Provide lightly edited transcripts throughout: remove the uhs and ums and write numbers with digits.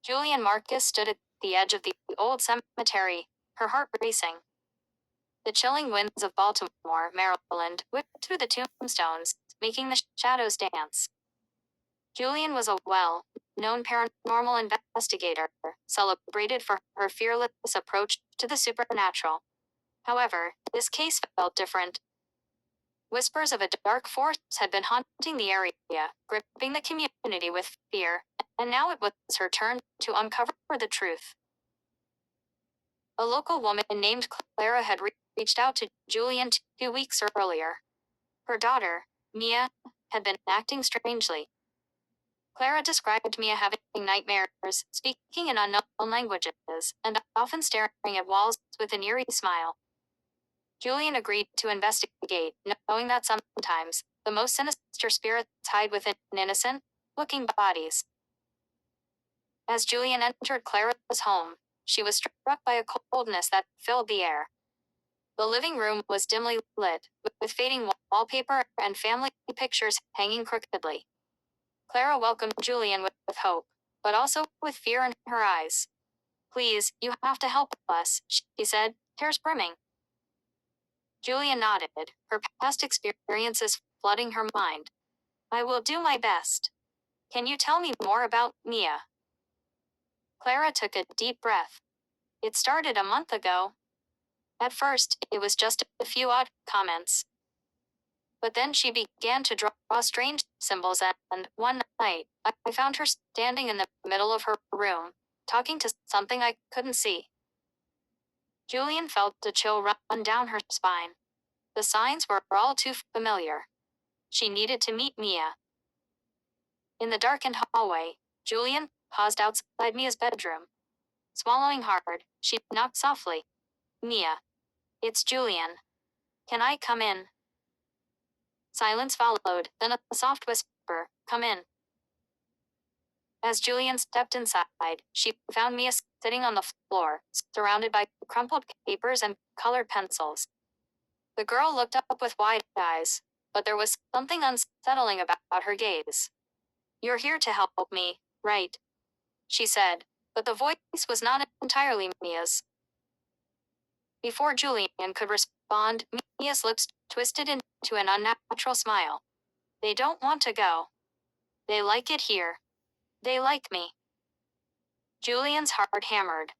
Julian Marcus stood at the edge of the old cemetery, her heart racing. The chilling winds of Baltimore, Maryland, whipped through the tombstones, making the shadows dance. Julian was a well-known paranormal investigator, celebrated for her fearless approach to the supernatural. However, this case felt different. Whispers of a dark force had been haunting the area, gripping the community with fear, and now it was her turn to uncover the truth. A local woman named Clara had reached out to Julian 2 weeks earlier. Her daughter, Mia, had been acting strangely. Clara described Mia having nightmares, speaking in unknown languages, and often staring at walls with an eerie smile. Julian agreed to investigate, knowing that sometimes the most sinister spirits hide within innocent-looking bodies. As Julian entered Clara's home, she was struck by a coldness that filled the air. The living room was dimly lit, with fading wallpaper and family pictures hanging crookedly. Clara welcomed Julian with hope, but also with fear in her eyes. "Please, you have to help us," she said, tears brimming. Julian nodded, her past experiences flooding her mind. "I will do my best. Can you tell me more about Mia?" Clara took a deep breath. "It started a month ago. At first, it was just a few odd comments. But then she began to draw strange symbols, and one night, I found her standing in the middle of her room, talking to something I couldn't see." Julian felt a chill run down her spine. The signs were all too familiar. She needed to meet Mia. In the darkened hallway, Julian paused outside Mia's bedroom. Swallowing hard, she knocked softly. "Mia. It's Julian. Can I come in?" Silence followed, then a soft whisper, "Come in." As Julian stepped inside, she found Mia sitting on the floor, surrounded by crumpled papers and colored pencils. The girl looked up with wide eyes, but there was something unsettling about her gaze. "You're here to help me, right?" she said, but the voice was not entirely Mia's. Before Julian could respond, Mia's lips twisted into an unnatural smile. "They don't want to go. They like it here. They like me." Julian's heart hammered.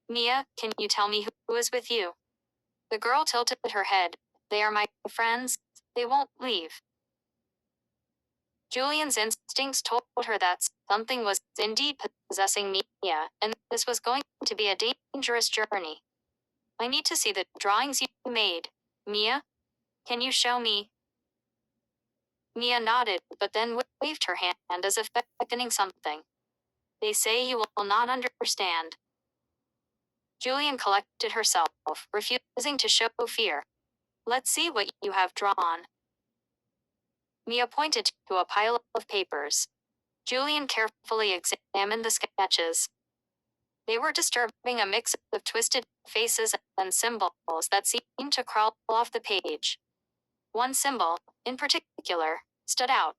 "Mia, can you tell me who is with you?" The girl tilted her head. "They are my friends. They won't leave." Julian's instincts told her that something was indeed possessing Mia, and this was going to be a dangerous journey. "I need to see the drawings you made. Mia, can you show me?" Mia nodded, but then waved her hand as if beckoning something. "They say you will not understand." Julian collected herself, refusing to show fear. "Let's see what you have drawn." Mia pointed to a pile of papers. Julian carefully examined the sketches. They were disturbing, a mix of twisted faces and symbols that seemed to crawl off the page. One symbol, in particular, stood out.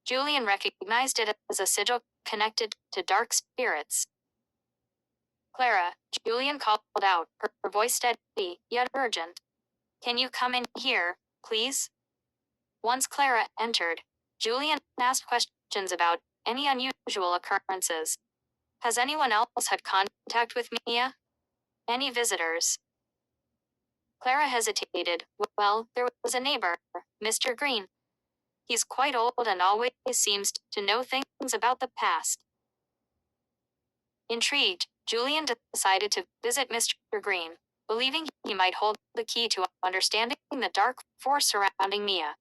Julian recognized it as a sigil connected to dark spirits. "Clara," Julian called out, her voice steady, yet urgent. "Can you come in here, please?" Once Clara entered, Julian asked questions about any unusual occurrences. "Has anyone else had contact with Mia? Any visitors?" Clara hesitated. "Well, there was a neighbor, Mr. Green. He's quite old and always seems to know things about the past." Intrigued, Julian decided to visit Mr. Green, believing he might hold the key to understanding the dark force surrounding Mia.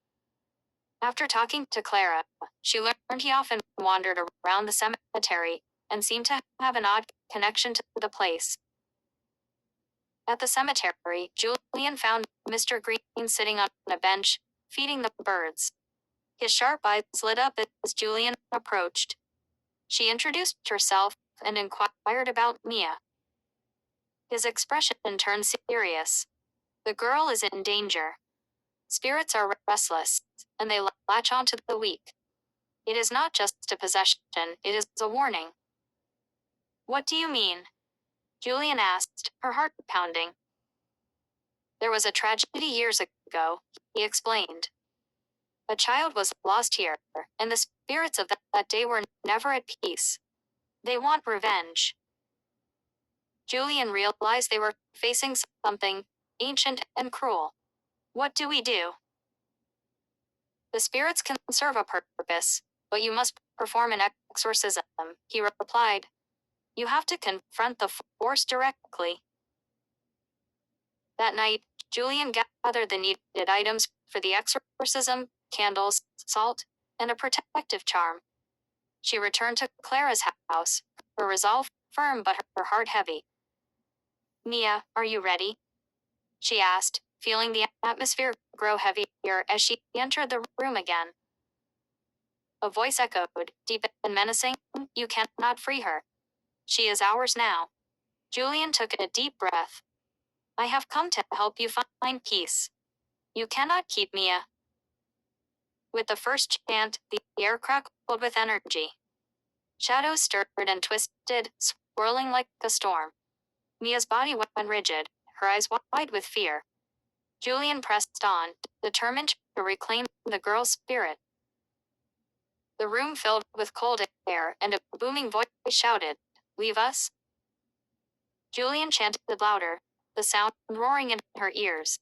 After talking to Clara, she learned he often wandered around the cemetery and seemed to have an odd connection to the place. At the cemetery, Julian found Mr. Green sitting on a bench, feeding the birds. His sharp eyes lit up as Julian approached. She introduced herself and inquired about Mia. His expression turned serious. "The girl is in danger. Spirits are restless, and they latch onto the weak. It is not just a possession, it is a warning." What do you mean? Julian asked, her heart pounding. There was a tragedy years ago, he explained. A child was lost here, and the spirits of that day were never at peace. They want revenge. Julian realized they were facing something ancient and cruel. What do we do? The spirits can serve a purpose, but you must perform an exorcism, he replied. You have to confront the force directly. That night, Julian gathered the needed items for the exorcism, candles, salt, and a protective charm. She returned to Clara's house, her resolve firm but her heart heavy. Mia, are you ready? She asked, feeling the atmosphere grow heavier as she entered the room again. A voice echoed, deep and menacing, you cannot free her. She is ours now. Julian took a deep breath. I have come to help you find peace. You cannot keep Mia. With the first chant, the air crackled with energy. Shadows stirred and twisted, swirling like a storm. Mia's body went rigid, her eyes wide with fear. Julian pressed on, determined to reclaim the girl's spirit. The room filled with cold air, and a booming voice shouted, Leave us? Julian chanted louder, the sound roaring in her ears.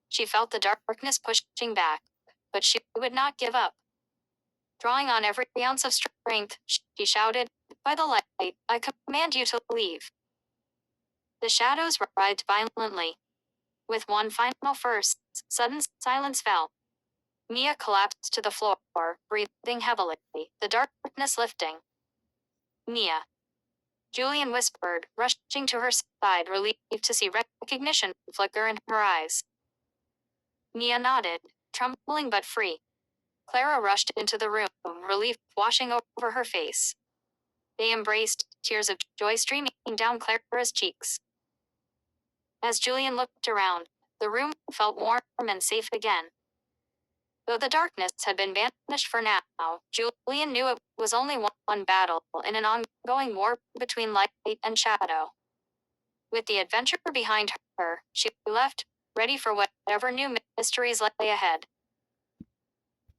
She felt the darkness pushing back, but she would not give up. Drawing on every ounce of strength, she shouted, By the light, I command you to leave. The shadows writhed violently. With one final first, sudden silence fell. Mia collapsed to the floor, breathing heavily, the darkness lifting. Mia. Julian whispered, rushing to her side, relieved to see recognition flicker in her eyes. Mia nodded, trembling but free. Clara rushed into the room, relief washing over her face. They embraced, tears of joy streaming down Clara's cheeks. As Julian looked around, the room felt warm and safe again. Though the darkness had been banished for now, Julian knew it was only one battle in an ongoing war between light and shadow. With the adventure behind her, she left, ready for whatever new mysteries lay ahead.